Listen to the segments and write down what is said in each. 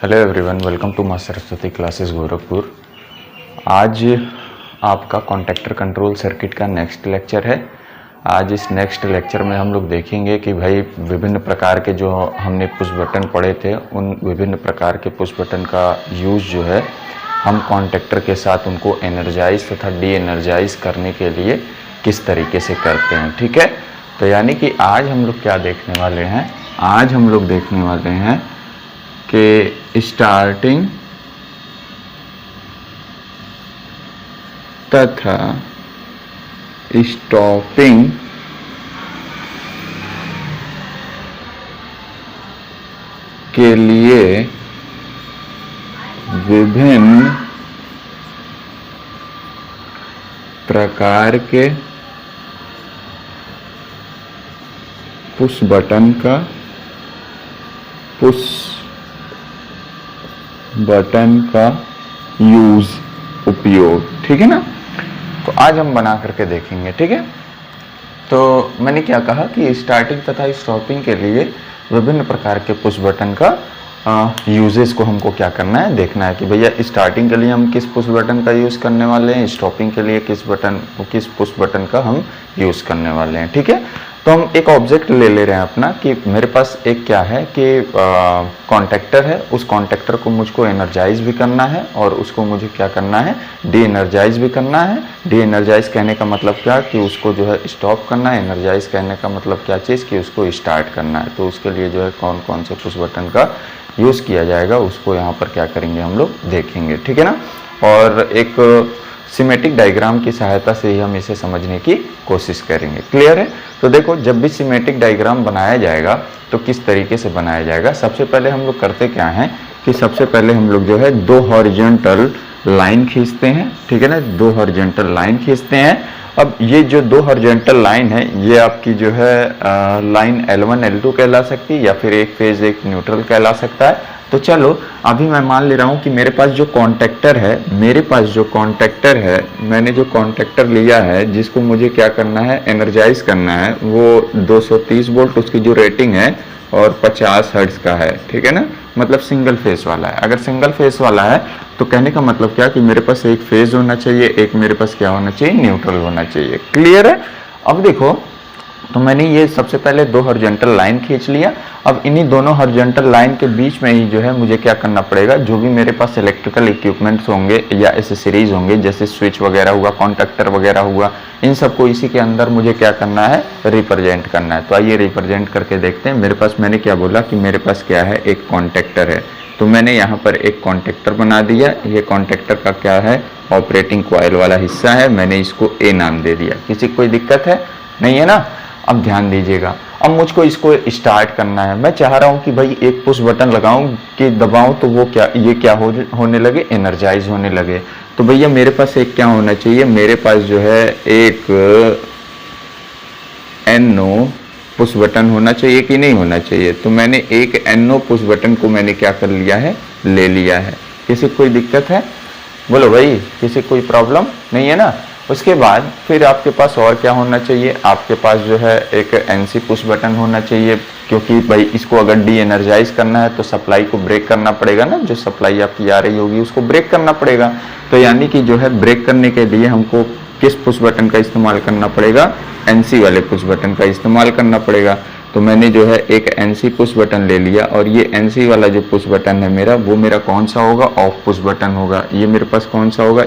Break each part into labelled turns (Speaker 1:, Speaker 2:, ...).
Speaker 1: Hello everyone, welcome to मां Saraswati classes Gorakhpur. आज आपका कॉन्टैक्टर कंट्रोल सर्किट का नेक्स्ट लेक्चर है। आज इस नेक्स्ट लेक्चर में हम लोग देखेंगे कि भाई विभिन्न प्रकार के जो हमने पुश बटन पढ़े थे, उन विभिन्न प्रकार के पुश बटन का यूज़ जो है हम कॉन्टैक्टर के साथ उनको एनर्जाइज तथा डी एनर्जाइज करने के लिए किस तरीके से करते हैं। ठीक है, तो यानी कि आज हम लोग क्या देखने वाले हैं, आज हम लोग देखने वाले हैं कि स्टार्टिंग तथा स्टॉपिंग के लिए विभिन्न प्रकार के पुश बटन का यूज उपयोग। ठीक है ना, तो आज हम बना करके देखेंगे। ठीक है, तो मैंने क्या कहा कि स्टार्टिंग तथा स्टॉपिंग के लिए विभिन्न प्रकार के पुश बटन का यूजेस को हमको क्या करना है, देखना है कि भैया स्टार्टिंग के लिए हम किस पुश बटन का यूज़ करने वाले हैं, स्टॉपिंग के लिए किस पुश बटन का हम यूज़ करने वाले हैं। ठीक है, तो हम एक ऑब्जेक्ट ले रहे हैं अपना कि मेरे पास एक क्या है कि कॉन्टैक्टर है, उस कॉन्टैक्टर को मुझको एनर्जाइज भी करना है और उसको मुझे क्या करना है, डी एनर्जाइज भी करना है। डी एनर्जाइज कहने का मतलब क्या कि उसको जो है स्टॉप करना है, एनर्जाइज कहने का मतलब क्या चीज़ कि उसको स्टार्ट करना है। तो उसके लिए जो है कौन कौन से पुश बटन का यूज़ किया जाएगा उसको यहाँ पर क्या करेंगे हम लोग देखेंगे। ठीक है ना, और एक सिमेटिक डायग्राम की सहायता से ही हम इसे समझने की कोशिश करेंगे। क्लियर है, तो देखो जब भी सिमेटिक डायग्राम बनाया जाएगा तो किस तरीके से बनाया जाएगा। सबसे पहले हम लोग करते क्या हैं कि सबसे पहले हम लोग जो है दो हॉरिजॉन्टल लाइन खींचते हैं। ठीक है ना, दो हॉरिजॉन्टल लाइन खींचते हैं। अब ये जो दो हॉरिजॉन्टल लाइन है ये आपकी जो है लाइन L1 L2 कहला सकती है या फिर एक फेज एक न्यूट्रल कहला सकता है। तो चलो अभी मैं मान ले रहा हूँ कि मेरे पास जो कॉन्टैक्टर है, मैंने जो कॉन्टैक्टर लिया है जिसको मुझे क्या करना है, एनर्जाइज करना है, वो 230 वोल्ट उसकी जो रेटिंग है और 50 हर्ट्ज का है। ठीक है ना, मतलब सिंगल फेस वाला है। अगर सिंगल फेस वाला है तो कहने का मतलब क्या कि मेरे पास एक फेज होना चाहिए, एक मेरे पास क्या होना चाहिए, न्यूट्रल होना चाहिए। क्लियर है, अब देखो तो मैंने ये सबसे पहले दो हॉरिजॉन्टल लाइन खींच लिया। अब इन्हीं दोनों हॉरिजॉन्टल लाइन के बीच में ही जो है मुझे क्या करना पड़ेगा, जो भी मेरे पास इलेक्ट्रिकल इक्विपमेंट्स होंगे या एसेसरीज होंगे जैसे स्विच वगैरह हुआ, कॉन्टैक्टर वगैरह हुआ, इन सबको इसी के अंदर मुझे क्या करना है, रिप्रेजेंट करना है। तो आइए रिप्रेजेंट करके देखते हैं। मेरे पास मैंने क्या बोला कि मेरे पास क्या है, एक कॉन्टैक्टर है। तो मैंने यहाँ पर एक कॉन्टैक्टर बना दिया। ये कॉन्टैक्टर का क्या है, ऑपरेटिंग कॉइल वाला हिस्सा है। मैंने इसको ए नाम दे दिया। किसी को कोई दिक्कत है नहीं है ना। अब ध्यान दीजिएगा, अब मुझको इसको स्टार्ट करना है। मैं चाह रहा हूं कि भाई एक पुश बटन लगाऊं कि दबाऊं तो वो क्या, ये क्या होने लगे, एनर्जाइज होने लगे। तो भैया मेरे पास एक क्या होना चाहिए, मेरे पास जो है एक NO पुश बटन होना चाहिए कि नहीं होना चाहिए। तो मैंने एक NO पुश बटन को मैंने क्या कर लिया है, ले लिया है। किसी को कोई दिक्कत है, बोलो भाई, किसी कोई प्रॉब्लम नहीं है ना। उसके बाद फिर आपके पास और क्या होना चाहिए, आपके पास जो है एक NC पुश बटन होना चाहिए, क्योंकि भाई इसको अगर डी एनर्जाइज करना है तो सप्लाई को ब्रेक करना पड़ेगा ना, जो सप्लाई आपकी आ रही होगी उसको ब्रेक करना पड़ेगा। तो यानी कि जो है ब्रेक करने के लिए हमको किस पुश बटन का इस्तेमाल करना पड़ेगा, NC वाले पुश बटन का इस्तेमाल करना पड़ेगा। तो मैंने जो है एक NC पुश बटन ले लिया और ये NC वाला जो पुश बटन है मेरा, वो मेरा कौन सा होगा, ऑफ पुश बटन होगा। ये मेरे पास कौन सा होगा,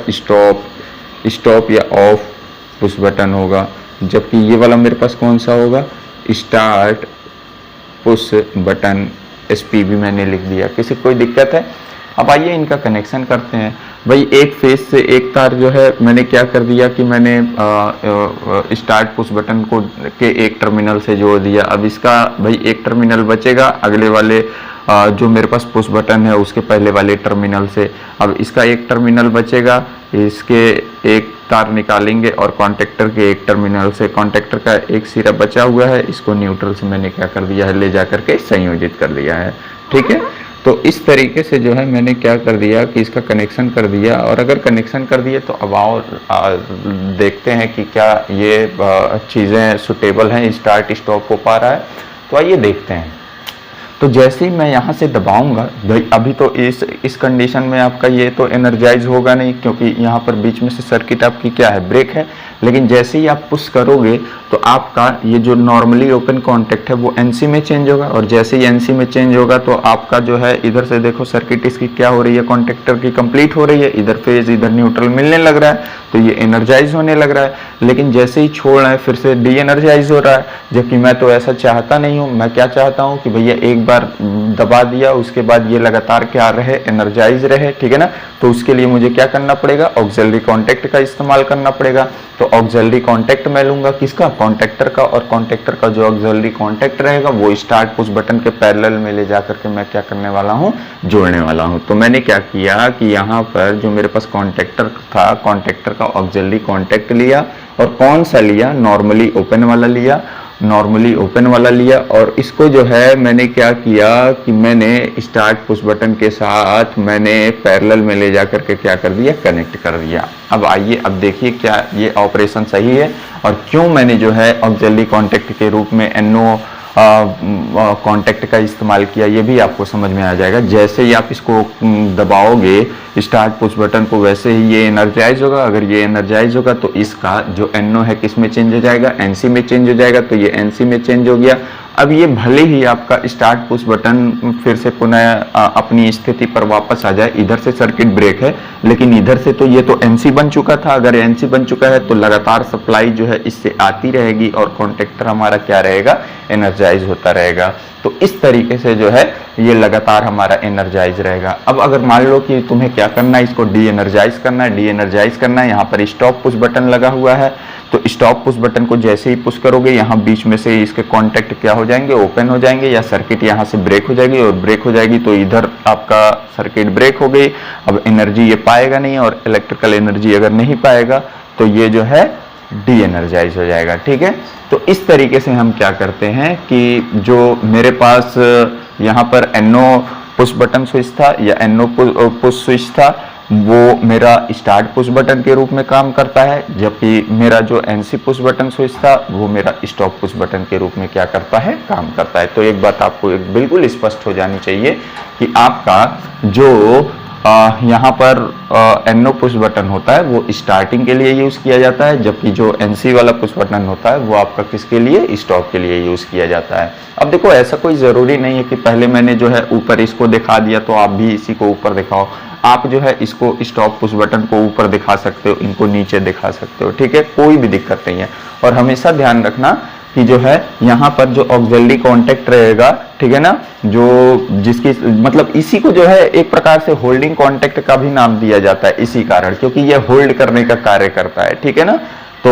Speaker 1: स्टॉप या ऑफ पुश बटन होगा। जबकि ये वाला मेरे पास कौन सा होगा, स्टार्ट पुश बटन। SP भी मैंने लिख दिया। किसी को कोई दिक्कत है। अब आइए इनका कनेक्शन करते हैं। भाई एक फेज से एक तार जो है मैंने क्या कर दिया कि मैंने स्टार्ट पुश बटन को के एक टर्मिनल से जोड़ दिया। अब इसका भाई एक टर्मिनल बचेगा अगले वाले जो मेरे पास पुश बटन है उसके पहले वाले टर्मिनल से। अब इसका एक टर्मिनल बचेगा, इसके एक तार निकालेंगे और कॉन्टैक्टर के एक टर्मिनल से, कॉन्टैक्टर का एक सिरा बचा हुआ है, इसको न्यूट्रल से मैंने क्या कर दिया है, ले जा करके संयोजित कर दिया है। ठीक है, तो इस तरीके से जो है मैंने क्या कर दिया कि इसका कनेक्शन कर दिया। और अगर कनेक्शन कर दिए तो अब और देखते हैं कि क्या ये चीज़ें सुटेबल हैं, स्टार्ट स्टॉप हो पा रहा है। तो आइए देखते हैं। तो जैसे ही मैं यहाँ से दबाऊंगा, भाई अभी तो इस कंडीशन में आपका ये तो एनर्जाइज होगा नहीं, क्योंकि यहाँ पर बीच में से सर्किट आपकी क्या है, ब्रेक है। लेकिन जैसे ही आप पुश करोगे तो आपका ये जो नॉर्मली ओपन कॉन्टैक्ट है वो एनसी में चेंज होगा, और जैसे ही एनसी में चेंज होगा तो आपका जो है इधर से देखो सर्किट इसकी क्या हो रही है, कॉन्टैक्टर की कंप्लीट हो रही है, इधर फेज इधर न्यूट्रल मिलने लग रहा है, तो ये एनर्जाइज होने लग रहा है। लेकिन जैसे ही छोड़ रहे हैं फिर से डी एनर्जाइज हो रहा है, जबकि मैं तो ऐसा चाहता नहीं हूँ। मैं क्या चाहता हूँ कि भैया एक बार दबा दिया उसके बाद ये लगातार क्या रहे, एनर्जाइज रहे, ठीक है ना। तो उसके लिए मुझे क्या करना पड़ेगा, ऑक्सिलरी कॉन्टैक्ट का इस्तेमाल करना पड़ेगा। तो ऑक्सिलरी कॉन्टैक्ट मैं लूंगा किसका, कॉन्टैक्टर का, और कॉन्टैक्टर का जो ऑक्सिलरी कॉन्टैक्ट रहेगा वो स्टार्ट पुश बटन के पैरेलल में ले जाकर के मैं क्या करने वाला हूँ, जोड़ने वाला हूँ। तो मैंने क्या किया कि यहाँ पर जो मेरे पास कॉन्टैक्टर था, कॉन्टैक्टर का ऑक्सिलरी कॉन्टैक्ट लिया, और कौन सा लिया, नॉर्मली ओपन वाला लिया, नॉर्मली ओपन वाला लिया। और इसको जो है मैंने क्या किया कि मैंने स्टार्ट पुश बटन के साथ मैंने पैरेलल में ले जाकर के क्या कर दिया, कनेक्ट कर दिया। अब आइए अब देखिए क्या ये ऑपरेशन सही है, और क्यों मैंने जो है ऑक्सिलरी कॉन्टैक्ट के रूप में NO कॉन्टैक्ट का इस्तेमाल किया, ये भी आपको समझ में आ जाएगा। जैसे ही आप इसको दबाओगे स्टार्ट पुश बटन को, वैसे ही ये एनर्जाइज होगा। अगर ये एनर्जाइज होगा तो इसका जो NO है किस में चेंज हो जाएगा, NC में चेंज हो जाएगा। तो ये NC में चेंज हो गया। अब ये भले ही आपका स्टार्ट पुश बटन फिर से पुनः अपनी स्थिति पर वापस आ जाए, इधर से सर्किट ब्रेक है, लेकिन इधर से तो ये तो NC बन चुका था। अगर NC बन चुका है तो लगातार सप्लाई जो है इससे आती रहेगी, और कॉन्टैक्टर हमारा क्या रहेगा, एनर्जाइज होता रहेगा। तो इस तरीके से जो है ये लगातार हमारा एनर्जाइज रहेगा। अब अगर मान लो कि तुम्हें क्या करना है, इसको डी एनर्जाइज करना है, डी एनर्जाइज करना है, यहाँ पर स्टॉप पुश बटन लगा हुआ है। तो स्टॉप पुश बटन को जैसे ही पुश करोगे यहाँ बीच में से इसके कॉन्टैक्ट क्या हो जाएंगे, ओपन हो जाएंगे, या सर्किट यहाँ से ब्रेक हो जाएगी, और ब्रेक हो जाएगी तो इधर आपका सर्किट ब्रेक हो गई। अब एनर्जी ये पाएगा नहीं, और इलेक्ट्रिकल एनर्जी अगर नहीं पाएगा तो ये जो है डी एनर्जाइज हो जाएगा, ठीक है। तो इस तरीके से हम क्या करते हैं कि जो मेरे पास यहाँ पर NO पुश बटन स्विच था या NO पुश स्विच था, वो मेरा स्टार्ट पुश बटन के रूप में काम करता है, जबकि मेरा जो NC पुश बटन स्विच था वो मेरा स्टॉप पुश बटन के रूप में क्या करता है, काम करता है। तो एक बात आपको एक बिल्कुल स्पष्ट हो जानी चाहिए कि आपका जो यहाँ पर NO पुश बटन होता है वो स्टार्टिंग के लिए यूज़ किया जाता है, जबकि जो NC वाला पुश बटन होता है वो आपका किसके लिए, स्टॉप के लिए यूज़ किया जाता है। अब देखो ऐसा कोई ज़रूरी नहीं है कि पहले मैंने जो है ऊपर इसको दिखा दिया तो आप भी इसी को ऊपर दिखाओ। आप जो है इसको स्टॉप पुश बटन को ऊपर दिखा सकते हो, इनको नीचे दिखा सकते हो, ठीक है, कोई भी दिक्कत नहीं है। और हमेशा ध्यान रखना कि जो है यहाँ पर जो ऑक्सिलरी कॉन्टैक्ट रहेगा, ठीक है ना, जो जिसकी मतलब इसी को जो है एक प्रकार से होल्डिंग कॉन्टैक्ट का भी नाम दिया जाता है, इसी कारण, क्योंकि ये होल्ड करने का कार्य करता है, ठीक है ना। तो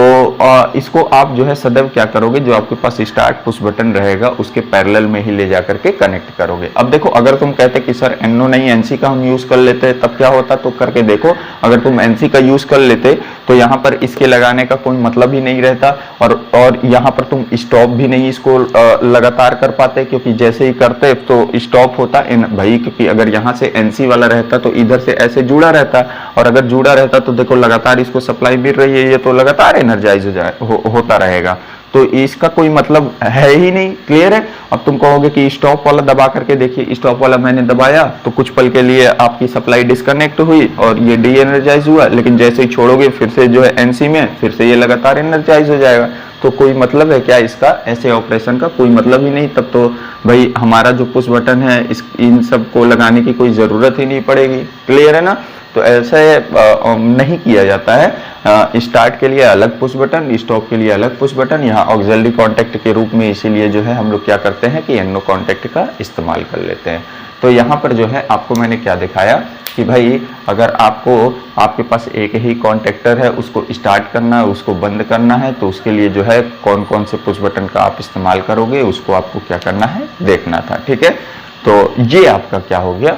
Speaker 1: इसको आप जो है सदैव क्या करोगे, जो आपके पास स्टार्ट पुश बटन रहेगा उसके पैरेलल में ही ले जाकर के कनेक्ट करोगे। अब देखो अगर तुम कहते कि सर NO नहीं NC का हम यूज कर लेते तब क्या होता, तो करके देखो। अगर तुम NC का यूज कर लेते तो यहाँ पर इसके लगाने का कोई मतलब ही नहीं रहता, और यहाँ पर तुम स्टॉप भी नहीं इसको लगातार कर पाते, क्योंकि जैसे ही करते तो स्टॉप होता भाई, क्योंकि अगर यहाँ से NC वाला रहता तो इधर से ऐसे जुड़ा रहता, और अगर जुड़ा रहता तो देखो लगातार इसको सप्लाई मिल रही है, ये तो लगातार एनर्जाइज होता रहेगा। तो इसका कोई मतलब है ही नहीं, क्लियर है। अब तुम कहोगे कि स्टॉप वाला दबा करके देखिए, स्टॉप वाला मैंने दबाया तो कुछ पल के लिए आपकी सप्लाई डिस्कनेक्ट हुई और ये डी एनर्जाइज हुआ, लेकिन जैसे ही छोड़ोगे फिर से जो है NC में फिर से ये लगातार एनर्जाइज हो जाएगा। तो कोई मतलब है क्या इसका, ऐसे ऑपरेशन का कोई मतलब ही नहीं। तब तो भाई हमारा जो पुश बटन है इन सब को लगाने की कोई ज़रूरत ही नहीं पड़ेगी, क्लियर है ना। तो ऐसे नहीं किया जाता है। स्टार्ट के लिए अलग पुश बटन, स्टॉप के लिए अलग पुश बटन, यहाँ ऑक्सिलरी कॉन्टैक्ट के रूप में, इसीलिए जो है हम लोग क्या करते हैं कि NO कॉन्टैक्ट का इस्तेमाल कर लेते हैं। तो यहाँ पर जो है आपको मैंने क्या दिखाया कि भाई अगर आपके पास एक ही कॉन्टैक्टर है, उसको स्टार्ट करना है, उसको बंद करना है, तो उसके लिए जो है कौन कौन से पुश बटन का आप इस्तेमाल करोगे उसको आपको क्या करना है, देखना था, ठीक है। तो ये आपका क्या हो गया,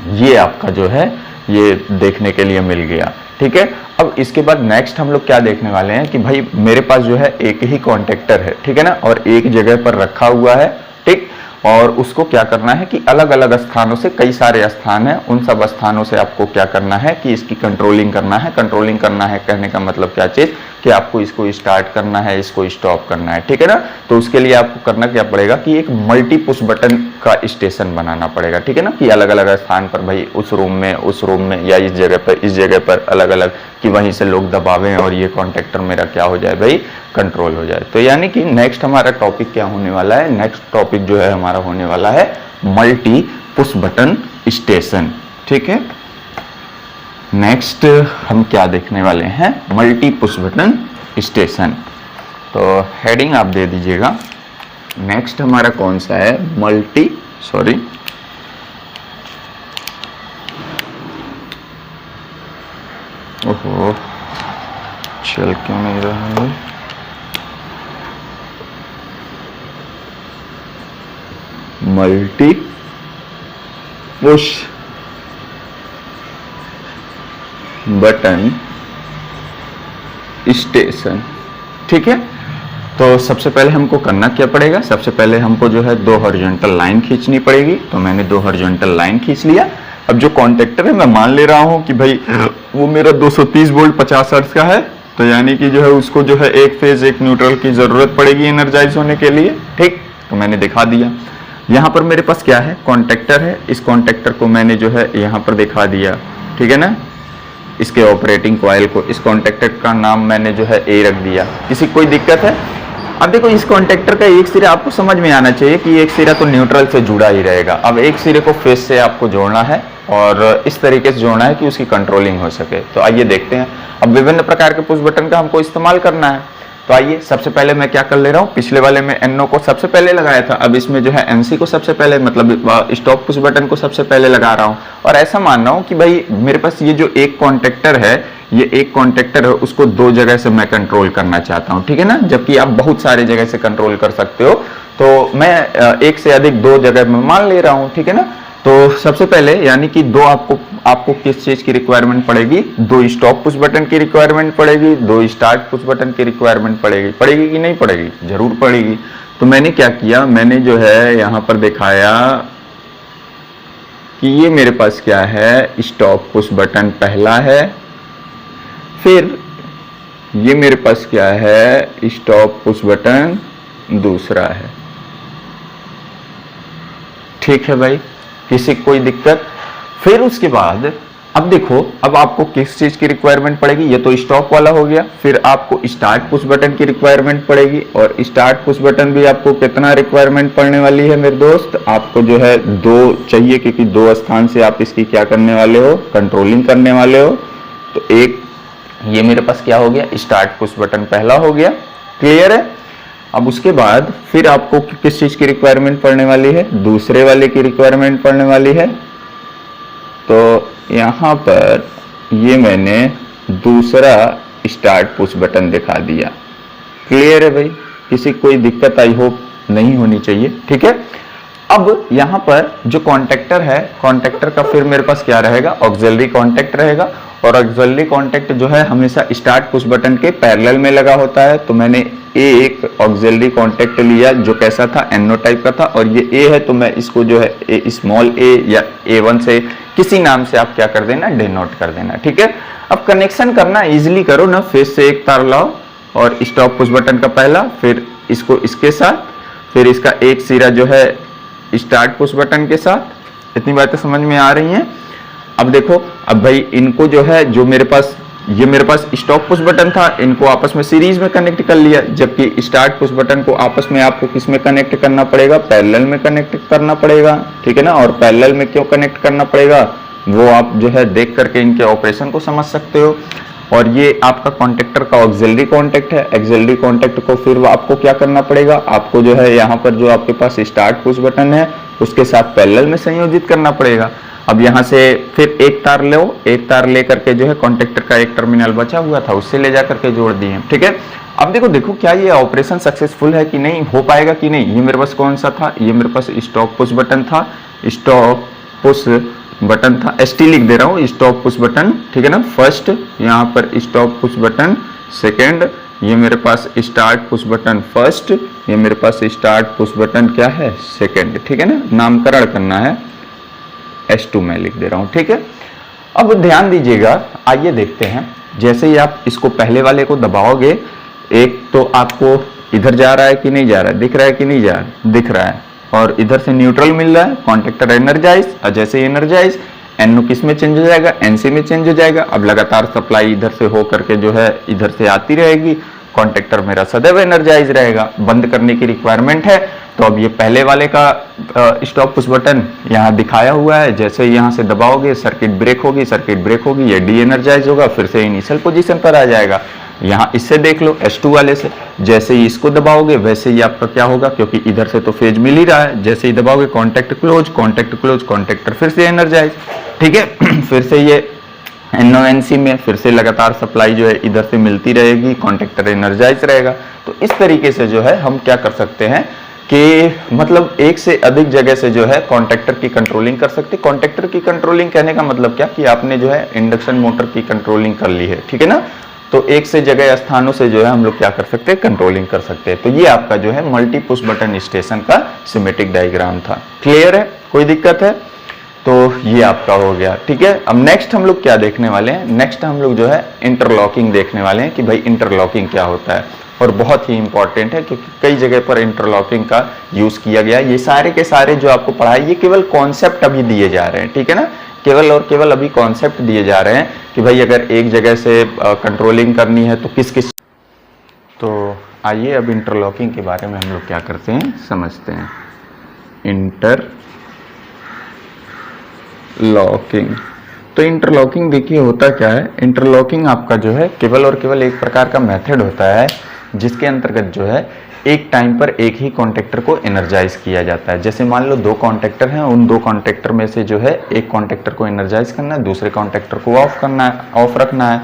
Speaker 1: ये आपका जो है ये देखने के लिए मिल गया, ठीक है। अब इसके बाद नेक्स्ट हम लोग क्या देखने वाले हैं कि भाई मेरे पास जो है एक ही कॉन्टैक्टर है, ठीक है ना, और एक जगह पर रखा हुआ है, ठीक, और उसको क्या करना है कि अलग अलग स्थानों से, कई सारे स्थान हैं, उन सब स्थानों से आपको क्या करना है कि इसकी कंट्रोलिंग करना है। कंट्रोलिंग करना है कहने का मतलब क्या चीज़ कि आपको इसको स्टार्ट करना है, इसको स्टॉप करना है, ठीक है ना। तो उसके लिए आपको करना क्या पड़ेगा कि एक मल्टी पुश बटन का स्टेशन बनाना पड़ेगा, ठीक है ना, कि अलग अलग स्थान पर भाई उस रूम में या इस जगह पर अलग अलग, कि वहीं से लोग दबावें और ये कॉन्टेक्टर मेरा क्या हो जाए भाई, कंट्रोल हो जाए। तो यानी कि नेक्स्ट हमारा टॉपिक क्या होने वाला है, नेक्स्ट टॉपिक जो है हमारा होने वाला है मल्टी पुश बटन स्टेशन, ठीक है। नेक्स्ट हम क्या देखने वाले हैं, मल्टी पुश बटन स्टेशन। तो हेडिंग आप दे दीजिएगा। नेक्स्ट हमारा कौन सा है, ओहो चल क्यों नहीं रहा है, मल्टी पुश बटन स्टेशन, ठीक है। तो सबसे पहले हमको करना क्या पड़ेगा, सबसे पहले हमको जो है 2 हॉरिजॉन्टल लाइन खींचनी पड़ेगी। तो मैंने 2 हॉरिजॉन्टल लाइन खींच लिया। अब जो कॉन्टेक्टर है मैं मान ले रहा हूं कि भाई वो मेरा 230 वोल्ट 50 हर्ट्ज का है, तो यानी कि जो है उसको जो है एक फेज एक न्यूट्रल की जरूरत पड़ेगी एनर्जाइज होने के लिए, ठीक। तो मैंने दिखा दिया। यहाँ पर मेरे पास क्या है, कॉन्टेक्टर है। इस कॉन्टेक्टर को मैंने जो है यहाँ पर दिखा दिया, ठीक है ना। इसके ऑपरेटिंग कॉइल को, इस कॉन्टेक्टर का नाम मैंने जो है ए रख दिया। किसी कोई दिक्कत है? अब देखो इस कॉन्टेक्टर का एक सिरा आपको समझ में आना चाहिए कि एक सिरा तो न्यूट्रल से जुड़ा ही रहेगा। अब एक सिरे को फेस से आपको जोड़ना है और इस तरीके से जोड़ना है कि उसकी कंट्रोलिंग हो सके। तो आइए देखते हैं। अब विभिन्न प्रकार के पुश बटन का हमको इस्तेमाल करना है। तो आइए सबसे पहले मैं क्या कर ले रहा हूँ, पिछले वाले में NO को सबसे पहले लगाया था, अब इसमें जो है NC को सबसे पहले, मतलब स्टॉप पुश बटन को सबसे पहले लगा रहा हूँ। और ऐसा मान रहा हूँ कि भाई मेरे पास ये जो एक कॉन्टेक्टर है, ये एक कॉन्टेक्टर है, उसको 2 जगह से मैं कंट्रोल करना चाहता हूँ, ठीक है ना। जबकि आप बहुत सारे जगह से कंट्रोल कर सकते हो, तो मैं एक से अधिक 2 जगह में मान ले रहा हूँ, ठीक है ना। तो सबसे पहले यानी कि 2 आपको किस चीज की रिक्वायरमेंट पड़ेगी, 2 स्टॉप पुश बटन की रिक्वायरमेंट पड़ेगी, 2 स्टार्ट पुश बटन की रिक्वायरमेंट पड़ेगी कि नहीं पड़ेगी, जरूर पड़ेगी। तो मैंने क्या किया, मैंने जो है यहां पर दिखाया कि ये मेरे पास क्या है, स्टॉप पुश बटन पहला है, फिर ये मेरे पास क्या है, स्टॉप पुश बटन दूसरा है, ठीक है भाई। किसी कोई दिक्कत? फिर उसके बाद अब देखो, अब आपको किस चीज की रिक्वायरमेंट पड़ेगी, ये तो स्टॉप वाला हो गया। फिर आपको स्टार्ट पुश बटन की रिक्वायरमेंट पड़ेगी, और स्टार्ट पुश बटन भी आपको कितना रिक्वायरमेंट पड़ने वाली है मेरे दोस्त, आपको जो है 2 चाहिए, क्योंकि 2 स्थान से आप इसकी क्या करने वाले हो, कंट्रोलिंग करने वाले हो। तो एक ये मेरे पास क्या हो गया, स्टार्ट पुश बटन पहला हो गया, क्लियर है। अब उसके बाद फिर आपको किस चीज की रिक्वायरमेंट पड़ने वाली है, दूसरे वाले की रिक्वायरमेंट पड़ने वाली है। तो यहां पर ये मैंने दूसरा स्टार्ट पुश बटन दिखा दिया, क्लियर है भाई। किसी कोई दिक्कत आई होप नहीं होनी चाहिए, ठीक है। अब यहां पर जो कॉन्टेक्टर है, कॉन्टेक्टर का फिर मेरे पास क्या रहेगा, ऑक्सिलरी कॉन्टेक्ट रहेगा। और ऑक्सिलरी कॉन्टेक्ट जो है हमेशा स्टार्ट पुश बटन के पैरेलल में लगा होता है। तो मैंने एक ऑक्सिलरी कॉन्टेक्ट लिया जो कैसा था, NO टाइप का था, और ये A है, तो मैं इसको जो है स्मॉल a या A1 से किसी नाम से आप क्या कर देना, डिनोट कर देना, ठीक है। अब कनेक्शन करना इजिली करो ना, फेस से एक तार लाओ और स्टॉप पुश बटन का पहला, फिर इसको इसके साथ, फिर इसका एक सिरा जो है स्टार्ट पुश बटन के साथ। इतनी बातें समझ में आ रही हैं? अब देखो, अब भाई इनको जो है, जो मेरे पास ये मेरे पास स्टॉप पुश बटन था, इनको आपस में सीरीज में कनेक्ट कर लिया। जबकि स्टार्ट पुश बटन को आपस में आपको किस में कनेक्ट करना पड़ेगा, पैरेलल में कनेक्ट करना पड़ेगा, ठीक है ना। और पैरेलल में क्यों कनेक्ट करना पड़ेगा, वो आप जो है देख करके इनके ऑपरेशन को समझ सकते हो। और ये आपका कॉन्टेक्टर का ऑक्सिलरी कॉन्टेक्ट है। ऑक्सिलरी कॉन्टेक्ट को फिर आपको क्या करना पड़ेगा, आपको जो है यहाँ पर जो आपके पास स्टार्ट पुश बटन है उसके साथ पैरेलल में संयोजित करना पड़ेगा। अब यहाँ से फिर एक तार लो, एक तार ले करके जो है कॉन्टेक्टर का एक टर्मिनल बचा हुआ था उससे ले जा करके जोड़ दिए, ठीक है। अब देखो क्या ये ऑपरेशन सक्सेसफुल है कि नहीं, हो पाएगा कि नहीं। ये मेरे पास कौन सा था, ये मेरे पास स्टॉप पुश बटन था, स्टॉप पुश बटन था, ST लिख दे रहा हूँ, स्टॉप पुश बटन, ठीक है ना। फर्स्ट यहाँ पर स्टॉप पुश बटन सेकेंड, ये मेरे पास स्टार्ट पुश बटन फर्स्ट, ये मेरे पास स्टार्ट पुश बटन क्या है, सेकेंड, ठीक है ना। नामकरण करना है, S2 में लिख दे रहा हूँ, ठीक है। अब ध्यान दीजिएगा, आइए देखते हैं जैसे ही आप इसको पहले वाले को दबाओगे, एक तो आपको इधर जा रहा है कि नहीं जा रहा है, दिख रहा है कि नहीं जा रहा है, दिख रहा है, और इधर से न्यूट्रल मिल रहा है, कॉन्टेक्टर एनर्जाइज, और जैसे ही एनर्जाइज NO किस में चेंज हो जाएगा, NC में चेंज हो जाएगा। अब लगातार सप्लाई इधर से हो करके जो है इधर से आती रहेगी, कॉन्टेक्टर मेरा सदैव एनर्जाइज रहेगा। बंद करने की रिक्वायरमेंट है तो अब ये पहले वाले का स्टॉप पुश बटन यहाँ दिखाया हुआ है, जैसे ही यहाँ से दबाओगे सर्किट ब्रेक होगी, सर्किट ब्रेक होगी, ये डी एनर्जाइज होगा, फिर से इनिशियल पोजीशन पर आ जाएगा। यहाँ इससे देख लो S2 वाले से, जैसे ही इसको दबाओगे वैसे ही आपका क्या होगा, क्योंकि इधर से तो फेज मिल ही रहा है, जैसे ही दबाओगे contact close, contact close, contactor फिर से एनर्जाइज, ठीक है। फिर से ये NONC में फिर से लगातार सप्लाई जो है इधर से मिलती रहेगी, कॉन्टेक्टर एनर्जाइज रहेगा। तो इस तरीके से जो है हम क्या कर सकते हैं कि मतलब एक से अधिक जगह से जो है कॉन्टेक्टर की कंट्रोलिंग कर सकते। कॉन्टेक्टर की कंट्रोलिंग कहने का मतलब क्या कि आपने जो है इंडक्शन मोटर की कंट्रोलिंग कर ली है, ठीक है ना। तो एक से जगह स्थानों से जो है हम लोग क्या कर सकते हैं, कंट्रोलिंग कर सकते हैं। तो ये आपका जो है मल्टी पुश बटन स्टेशन का सिमेटिक डायग्राम था। क्लियर है, कोई दिक्कत है? तो ये आपका हो गया, ठीक है। अब नेक्स्ट हम लोग क्या देखने वाले हैं, नेक्स्ट हम लोग जो है इंटरलॉकिंग देखने वाले हैं कि भाई इंटरलॉकिंग क्या होता है, और बहुत ही इंपॉर्टेंट है क्योंकि कई जगह पर इंटरलॉकिंग का यूज किया गया है। ये सारे के सारे जो आपको पढ़ाई, ये केवल कॉन्सेप्ट अभी दिए जा रहे हैं, ठीक है ना, केवल और केवल अभी कॉन्सेप्ट दिए जा रहे हैं कि भाई अगर एक जगह से कंट्रोलिंग करनी है तो किस किस। तो आइए अब इंटरलॉकिंग के बारे में हम लोग क्या करते हैं, समझते हैं। इंटरलॉकिंग, तो इंटरलॉकिंग देखिए होता क्या है। इंटरलॉकिंग आपका जो है केवल और केवल एक प्रकार का मेथड होता है जिसके अंतर्गत जो है एक टाइम पर एक ही कॉन्टेक्टर को एनर्जाइज किया जाता है। जैसे मान लो दो कॉन्टेक्टर हैं, उन दो कॉन्टेक्टर में से जो है एक कॉन्टेक्टर को एनर्जाइज करना है, दूसरे कॉन्टेक्टर को ऑफ करना है, ऑफ रखना है।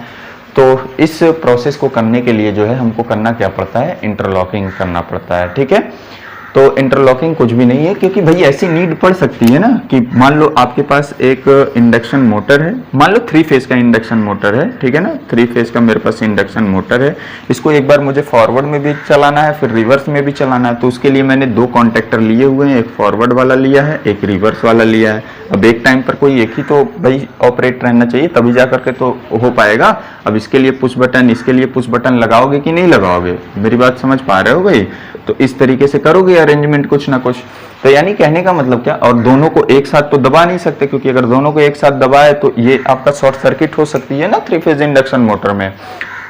Speaker 1: तो इस प्रोसेस को करने के लिए जो है हमको करना क्या पड़ता है, इंटरलॉकिंग करना पड़ता है, ठीक है। तो इंटरलॉकिंग कुछ भी नहीं है, क्योंकि भाई ऐसी नीड पड़ सकती है ना कि मान लो आपके पास एक इंडक्शन मोटर है, मान लो 3 फेज का इंडक्शन मोटर है, ठीक है ना, 3 फेज का मेरे पास इंडक्शन मोटर है। इसको एक बार मुझे फॉरवर्ड में भी चलाना है, फिर रिवर्स में भी चलाना है। तो उसके लिए मैंने दो कॉन्टेक्टर लिए हुए हैं, एक फॉरवर्ड वाला लिया है, एक रिवर्स वाला लिया है। अब एक टाइम पर कोई एक ही तो भाई ऑपरेट रहना चाहिए, तभी जा करके तो हो पाएगा। अब इसके लिए पुश बटन, इसके लिए पुश बटन लगाओगे कि नहीं लगाओगे, मेरी बात समझ पा रहे हो भाई। तो इस तरीके से करोगे अरेंजमेंट कुछ ना कुछ। तो यानी कहने का मतलब क्या, और दोनों को एक साथ तो दबा नहीं सकते, क्योंकि अगर दोनों को एक साथ दबाए तो ये आपका शॉर्ट सर्किट हो सकती है ना 3 फेज इंडक्शन मोटर में।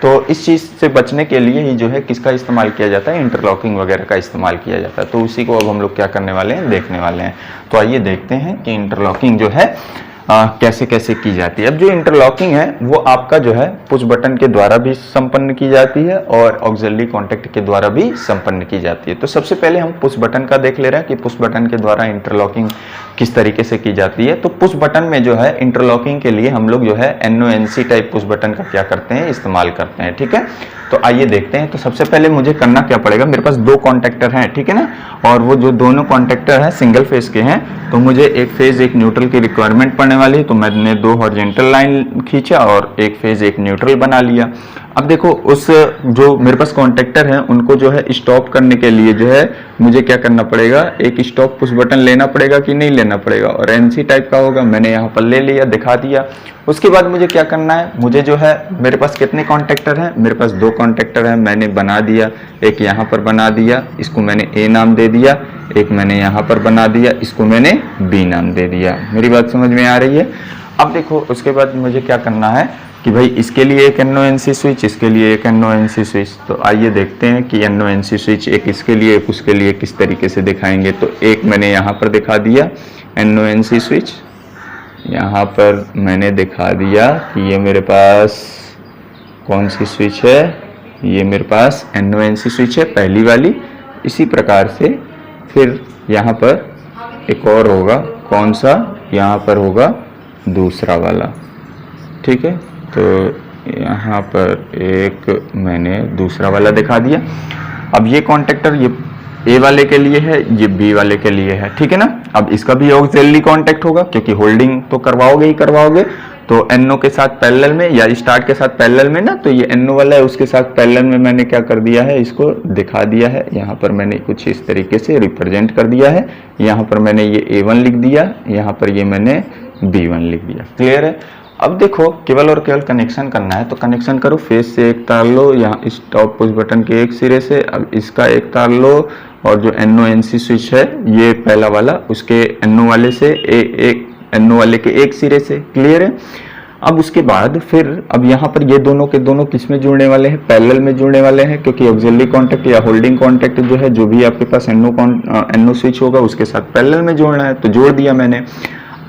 Speaker 1: तो इस चीज से बचने के लिए ही जो है किसका इस्तेमाल किया जाता है, इंटरलॉकिंग वगैरह का इस्तेमाल किया जाता है। तो उसी को अब हम लोग क्या करने वाले हैं, देखने वाले हैं। तो आइए देखते हैं कि इंटरलॉकिंग जो है कैसे कैसे की जाती है। अब जो इंटरलॉकिंग है वो आपका जो है पुश बटन के द्वारा भी संपन्न की जाती है और ऑक्सिलरी कॉन्टेक्ट के द्वारा भी संपन्न की जाती है। तो सबसे पहले हम पुश बटन का देख ले रहे हैं कि पुश बटन के द्वारा इंटरलॉकिंग किस तरीके से की जाती है। तो पुश बटन में जो है इंटरलॉकिंग के लिए हम लोग जो है NONC टाइप पुश बटन का क्या करते हैं, इस्तेमाल करते हैं, ठीक है। तो आइए देखते हैं। तो सबसे पहले मुझे करना क्या पड़ेगा, मेरे पास दो कॉन्टेक्टर हैं, ठीक है ना, और वो जो दोनों कॉन्टेक्टर हैं सिंगल फेज के हैं। तो मुझे एक फेज एक न्यूट्रल की रिक्वायरमेंट पड़ने वाली है। तो मैंने दो हॉरिजॉन्टल लाइन खींचा और एक फेज एक न्यूट्रल बना लिया। अब देखो उस जो मेरे पास कॉन्टेक्टर हैं उनको जो है स्टॉप करने के लिए जो है मुझे क्या करना पड़ेगा, एक स्टॉप पुश बटन लेना पड़ेगा कि नहीं लेना पड़ेगा, और NC टाइप का होगा, मैंने यहाँ पर ले लिया, दिखा दिया। उसके बाद मुझे क्या करना है, मुझे जो है मेरे पास कितने कॉन्टेक्टर हैं, मेरे पास दो कॉन्टेक्टर हैं, मैंने बना दिया, एक यहाँ पर बना दिया, इसको मैंने A नाम दे दिया, एक मैंने यहाँ पर बना दिया, इसको मैंने B नाम दे दिया। मेरी बात समझ में आ रही है। अब देखो उसके बाद मुझे क्या करना है कि भाई इसके लिए एक NONC स्विच, इसके लिए एक NONC स्विच। तो आइए देखते हैं कि NONC स्विच एक इसके लिए एक उसके लिए किस तरीके से दिखाएंगे। तो एक मैंने यहाँ पर दिखा दिया NONC स्विच, यहाँ पर मैंने दिखा दिया कि ये मेरे पास कौन सी स्विच है, ये मेरे पास NONC स्विच है पहली वाली। इसी प्रकार से फिर यहाँ पर एक और होगा, कौन सा, यहाँ पर होगा दूसरा वाला, ठीक है। तो यहाँ पर एक मैंने दूसरा वाला दिखा दिया। अब ये कॉन्टेक्टर ये A वाले के लिए है, ये B वाले के लिए है, ठीक है ना। अब इसका भी ऑक्सिलरी कॉन्टेक्ट होगा, क्योंकि होल्डिंग तो करवाओगे ही करवाओगे। तो NO के साथ पैरेलल में या स्टार्ट के साथ पैरेलल में ना, तो ये NO वाला है उसके साथ पैरेलल में मैंने क्या कर दिया है, इसको दिखा दिया है। यहाँ पर मैंने कुछ इस तरीके से रिप्रेजेंट कर दिया है। यहाँ पर मैंने ये A1 लिख दिया, यहाँ पर ये मैंने B1 लिख दिया। क्लियर है। अब देखो केवल और केवल कनेक्शन करना है, तो कनेक्शन करो, फेस से एक तार लो, यहाँ इस टॉप पुश बटन के एक सिरे से, अब इसका एक तार लो, और जो NO-NC स्विच है ये पहला वाला, उसके NO वाले से एक NO वाले के एक सिरे से, क्लियर है। अब उसके बाद फिर अब यहाँ पर ये दोनों के दोनों किस में जुड़ने वाले हैं, पैरेलल में जुड़ने वाले हैं, क्योंकि ऑक्सिलरी कॉन्टैक्ट या होल्डिंग कॉन्टैक्ट जो है, जो भी आपके पास NO स्विच होगा उसके साथ पैरेलल में जोड़ना है, तो जोड़ दिया मैंने।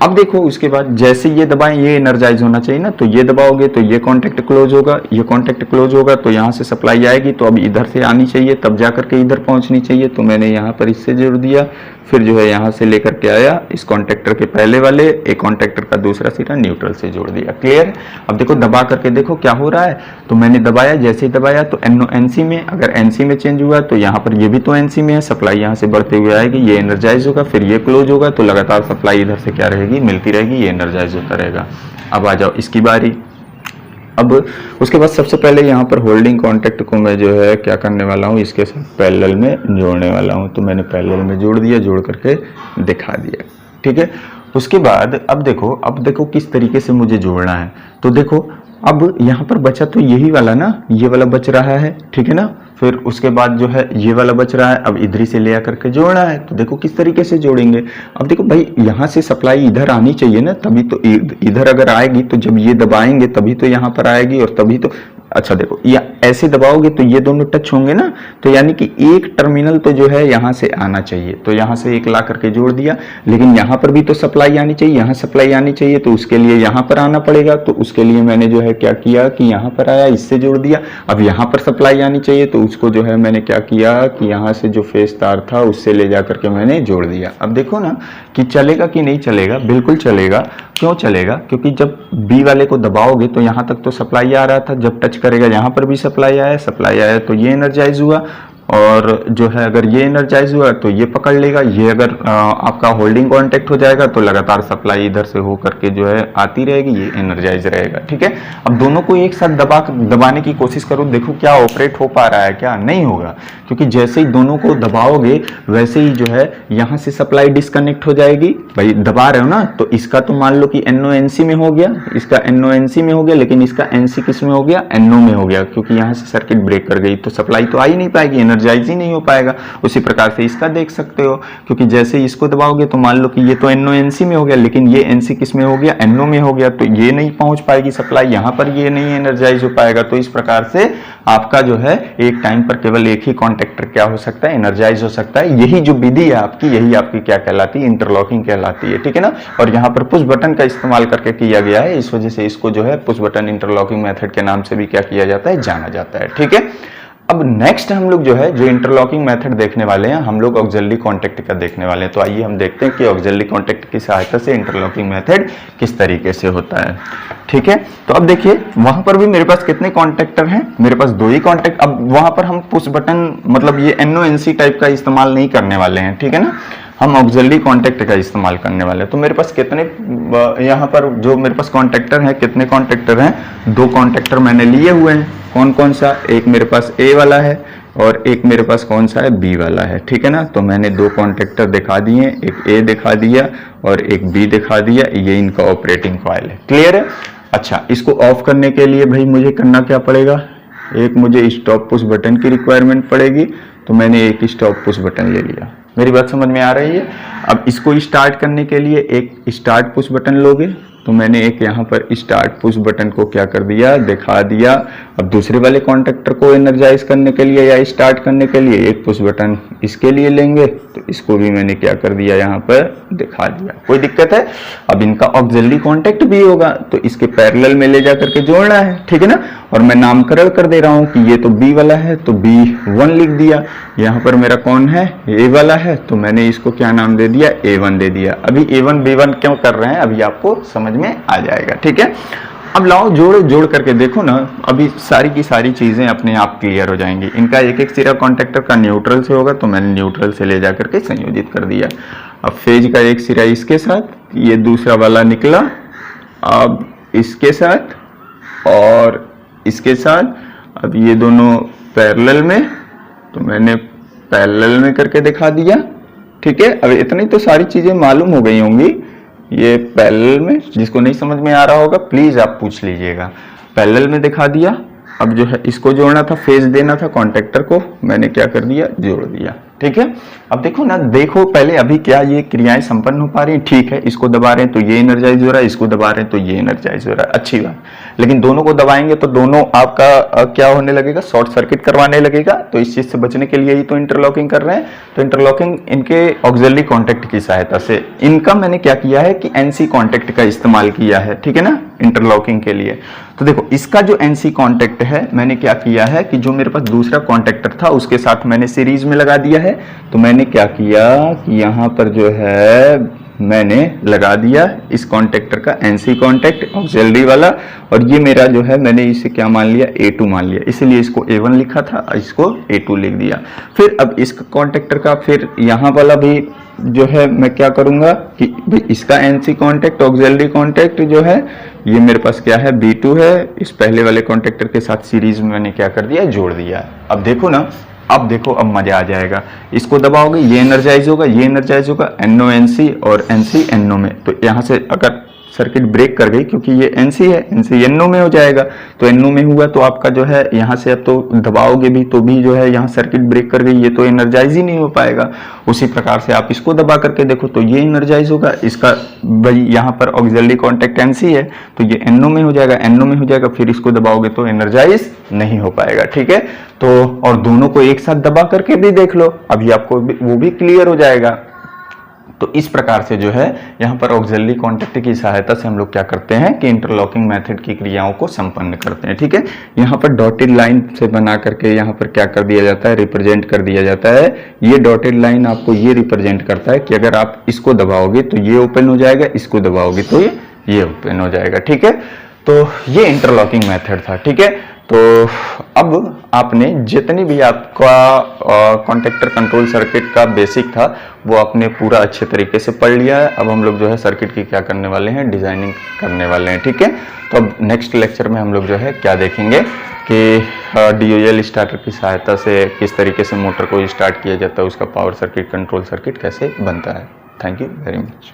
Speaker 1: अब देखो उसके बाद जैसे ये दबाएं, ये एनर्जाइज होना चाहिए ना, तो ये दबाओगे तो ये कॉन्टैक्ट क्लोज होगा, ये कॉन्टैक्ट क्लोज होगा तो यहाँ से सप्लाई आएगी, तो अब इधर से आनी चाहिए, तब जा करके इधर पहुंचनी चाहिए, तो मैंने यहाँ पर इससे जोड़ दिया। फिर जो है यहाँ से लेकर के आया इस कॉन्टैक्टर के पहले वाले एक कॉन्टैक्टर का दूसरा सिरा न्यूट्रल से जोड़ दिया, क्लियर। अब देखो दबा करके देखो क्या हो रहा है, तो मैंने दबाया, जैसे ही दबाया तो NO-NC में, अगर NC में चेंज हुआ तो यहाँ पर ये भी तो NC में है, सप्लाई यहाँ से बढ़ते हुए आएगी, ये एनर्जाइज होगा, फिर ये क्लोज होगा, तो लगातार सप्लाई इधर से क्या रहेगी, मिलती रहेगी, ये एनर्जाइज होता रहेगा। अब आ जाओ इसकी बारी। अब उसके बाद सबसे पहले यहाँ पर होल्डिंग कॉन्टैक्ट को मैं जो है क्या करने वाला हूँ, इसके साथ पैरेलल में जोड़ने वाला हूँ, तो मैंने पैरेलल में जोड़ दिया, जोड़ करके दिखा दिया, ठीक है। उसके बाद अब देखो किस तरीके से मुझे जोड़ना है, तो देखो अब यहाँ पर बचा तो यही वाला ना, ये वाला बच रहा है, ठीक है ना। फिर उसके बाद जो है ये वाला बच रहा है, अब इधर से ले आकर के जोड़ना है, तो देखो किस तरीके से जोड़ेंगे। अब देखो भाई यहाँ से सप्लाई इधर आनी चाहिए ना, तभी तो इधर अगर आएगी तो जब ये दबाएंगे तभी तो यहाँ पर आएगी, और तभी तो अच्छा देखो या ऐसे दबाओगे तो ये दोनों टच होंगे ना, तो यानी कि एक टर्मिनल तो जो है यहाँ से आना चाहिए, तो यहाँ से एक ला करके जोड़ दिया। लेकिन यहाँ पर भी तो सप्लाई आनी चाहिए, यहाँ सप्लाई आनी चाहिए, तो उसके लिए यहाँ पर आना पड़ेगा, तो उसके लिए मैंने जो है क्या किया कि यहाँ पर आया, इससे जोड़ दिया। अब यहाँ पर सप्लाई आनी चाहिए, तो उसको जो है मैंने क्या किया कि यहाँ से जो फेस तार था उससे ले जा करके मैंने जोड़ दिया। अब देखो ना कि चलेगा कि नहीं चलेगा, बिल्कुल चलेगा। क्यों चलेगा, क्योंकि जब बी वाले को दबाओगे तो यहाँ तक तो सप्लाई आ रहा था, जब टच करेगा यहाँ पर भी सप्लाई आया तो ये एनर्जाइज हुआ, और जो है अगर ये एनर्जाइज हुआ तो ये पकड़ लेगा, ये अगर आपका होल्डिंग कांटेक्ट हो जाएगा तो लगातार सप्लाई इधर से हो करके जो है आती रहेगी, ये एनर्जाइज रहेगा, ठीक है। अब दोनों को एक साथ दबाने की कोशिश करो, देखो क्या ऑपरेट हो पा रहा है, क्या नहीं होगा, क्योंकि जैसे ही दोनों को दबाओगे वैसे ही जो है यहाँ से सप्लाई डिस्कनेक्ट हो जाएगी। भाई दबा रहे हो ना, तो इसका तो मान लो कि NO-NC में हो गया, इसका NO-NC में हो गया, लेकिन इसका NC किस में हो गया, NO में हो गया, क्योंकि यहाँ से सर्किट ब्रेक कर गई तो सप्लाई तो आ ही नहीं पाएगी, एनर्जाइज ही नहीं हो पाएगा। उसी प्रकार से इसका देख सकते हो, क्योंकि जैसे ही इसको दबाओगे तो मान लो कि ये तो NO-NC में हो गया, लेकिन ये NC किस में हो गया, NO में हो गया, तो ये नहीं पहुंच पाएगी सप्लाई, यहाँ पर ये नहीं एनर्जाइज हो पाएगा। तो इस प्रकार से आपका जो है एक टाइम पर केवल एक ही कॉन्टेक्टर क्या हो सकता है, एनर्जाइज हो सकता है। यही जो विधि है आपकी, यही आपकी क्या कहलाती है, इंटरलॉकिंग कहलाती है, ठीक है ना। और यहाँ पर पुश बटन का इस्तेमाल करके किया गया है, इस वजह से इसको जो है पुश बटन इंटरलॉकिंग मेथड के नाम से भी क्या किया जाता है, जाना जाता है, ठीक है। अब नेक्स्ट हम लोग जो है जो इंटरलॉकिंग मेथड देखने वाले हैं, हम लोग ऑक्सिलरी कॉन्टैक्ट का देखने वाले हैं। तो आइए हम देखते हैं कि ऑक्सिलरी कॉन्टैक्ट की सहायता से इंटरलॉकिंग मेथड किस तरीके से होता है, ठीक है। तो अब देखिए वहां पर भी मेरे पास कितने कॉन्टैक्टर हैं, मेरे पास दो ही कॉन्टैक्ट। अब वहां पर हम पुश बटन मतलब ये NO-NC टाइप का इस्तेमाल नहीं करने वाले हैं, ठीक है ना, हम ऑक्सिलरी कॉन्टैक्ट का इस्तेमाल करने वाले हैं। तो मेरे पास कितने यहाँ पर जो मेरे पास कॉन्टैक्टर हैं, कितने कॉन्टैक्टर हैं, दो कॉन्टैक्टर मैंने लिए हुए हैं। कौन कौन सा, एक मेरे पास A वाला है और एक मेरे पास कौन सा है, B वाला है, ठीक है ना। तो मैंने दो कॉन्टैक्टर दिखा दिए, एक A दिखा दिया और एक B दिखा दिया, ये इनका ऑपरेटिंग कॉइल है, क्लियर है। अच्छा, इसको ऑफ करने के लिए भाई मुझे करना क्या पड़ेगा, एक मुझे स्टॉप पुश बटन की रिक्वायरमेंट पड़ेगी, तो मैंने एक स्टॉप पुश बटन ले लिया। मेरी बात समझ में आ रही है। अब इसको स्टार्ट करने के लिए एक स्टार्ट पुश बटन लोगे, तो मैंने एक यहाँ पर स्टार्ट पुश बटन को क्या कर दिया, दिखा दिया। अब दूसरे वाले कॉन्टैक्टर को एनर्जाइज करने के लिए या स्टार्ट करने के लिए एक पुश बटन इसके लिए लेंगे, तो इसको भी मैंने क्या कर दिया, यहाँ पर दिखा दिया। कोई दिक्कत है। अब इनका ऑक्सिलरी कॉन्टैक्ट भी होगा, तो इसके पैरेलल में ले जा करके जोड़ना है, ठीक है ना। और मैं नामकरण कर दे रहा हूँ कि ये तो B वाला है, तो B1 लिख दिया। यहाँ पर मेरा कौन है, A वाला है, तो मैंने इसको क्या नाम दे दिया, A1 दे दिया। अभी A1 B1 क्यों कर रहे हैं, अभी आपको समझ में आ जाएगा, ठीक है। अब लाओ जोड़ करके देखो ना, अभी सारी की सारी चीजें अपने आप क्लियर हो जाएंगी। इनका एक एक सिरा कॉन्टैक्टर का न्यूट्रल से होगा, तो मैंने न्यूट्रल से ले जा करके संयोजित कर दिया। अब फेज का एक सिरा इसके साथ, ये दूसरा वाला निकला, अब इसके साथ और इसके साथ। अब ये दोनों पैरेलल में, तो मैंने पैरेलल में करके दिखा दिया, ठीक है। अब इतनी तो सारी चीजें मालूम हो गई होंगी, ये पैरेलल में, जिसको नहीं समझ में आ रहा होगा प्लीज आप पूछ लीजिएगा। पैरेलल में दिखा दिया। अब जो है इसको जोड़ना था, फेज देना था कॉन्टेक्टर को, मैंने क्या कर दिया, जोड़ दिया। ठीक है, अब देखो ना, देखो पहले अभी क्या ये क्रियाएं संपन्न हो पा रही हैं, ठीक है, इसको दबा रहे हैं तो ये एनर्जाइज हो रहा है, इसको दबा रहे हैं तो ये एनर्जाइज हो रहा है, अच्छी बात। लेकिन दोनों को दबाएंगे तो दोनों आपका क्या होने लगेगा, शॉर्ट सर्किट करवाने लगेगा। तो इस चीज से बचने के लिए ही तो इंटरलॉकिंग कर रहे हैं। तो इंटरलॉकिंग इनके ऑक्सिलरी कॉन्टेक्ट की सहायता से, इनका मैंने क्या किया है कि एनसी कॉन्टेक्ट का इस्तेमाल किया है, ठीक है ना, इंटरलॉकिंग के लिए। तो देखो इसका जो एनसी कॉन्टेक्ट है, मैंने क्या किया है कि जो मेरे पास दूसरा कॉन्टेक्टर था उसके साथ मैंने सीरीज में लगा दिया है। तो मैंने क्या किया कि यहां पर जो है मैंने लगा दिया इस कॉन्टेक्टर का एनसी कॉन्टेक्ट ऑक्सिलरी वाला, और ये मेरा जो है मैंने इसे क्या मान लिया, A2 मान लिया, इसलिए इसको A1 लिखा था, इसको A2 लिख दिया। फिर अब इस कॉन्टेक्टर का फिर यहाँ वाला भी जो है मैं क्या करूंगा कि भाई इसका एनसी कॉन्टेक्ट ऑक्सिलरी कॉन्टेक्ट जो है ये मेरे पास क्या है, B2 है, इस पहले वाले कॉन्टेक्टर के साथ सीरीज में मैंने क्या कर दिया, जोड़ दिया। अब देखो ना, अब देखो, अब मजा आ जाएगा। इसको दबाओगे ये एनर्जाइज होगा, ये एनर्जाइज होगा, NO NC और NC NO में। तो यहाँ से अगर सर्किट ब्रेक कर गई, क्योंकि ये NC है, NC NO में हो जाएगा। तो NO में हुआ तो आपका जो है यहाँ से अब तो दबाओगे भी तो भी जो है यहाँ सर्किट ब्रेक कर गई, ये तो एनर्जाइज ही नहीं हो पाएगा। उसी प्रकार से आप इसको दबा करके देखो तो ये एनर्जाइज होगा, इसका भाई यहाँ पर ऑक्सिलरी कॉन्टेक्ट NC है तो ये NO में हो जाएगा, NO में हो जाएगा, फिर इसको दबाओगे तो एनर्जाइज नहीं हो पाएगा। ठीक है, तो और दोनों को एक साथ दबा करके भी देख लो, अभी आपको वो भी क्लियर हो जाएगा। तो इस प्रकार से जो है यहाँ पर ऑक्सिलरी कॉन्टेक्ट की सहायता से हम लोग क्या करते हैं कि इंटरलॉकिंग मेथड की क्रियाओं को संपन्न करते हैं। ठीक है, यहाँ पर डॉटेड लाइन से बना करके यहाँ पर क्या कर दिया जाता है, रिप्रेजेंट कर दिया जाता है। ये डॉटेड लाइन आपको ये रिप्रेजेंट करता है कि अगर आप इसको दबाओगे तो ये ओपन हो जाएगा, इसको दबाओगे तो ये ओपन हो जाएगा। ठीक है, तो ये इंटरलॉकिंग मेथड था। ठीक है, तो अब आपने जितनी भी आपका कॉन्टेक्टर कंट्रोल सर्किट का बेसिक था वो आपने पूरा अच्छे तरीके से पढ़ लिया है। अब हम लोग जो है सर्किट की क्या करने वाले हैं, डिजाइनिंग करने वाले हैं। ठीक है, तो अब नेक्स्ट लेक्चर में हम लोग जो है क्या देखेंगे कि DOL स्टार्टर की सहायता से किस तरीके से मोटर को स्टार्ट किया जाता है, उसका पावर सर्किट कंट्रोल सर्किट कैसे बनता है। Thank you very much.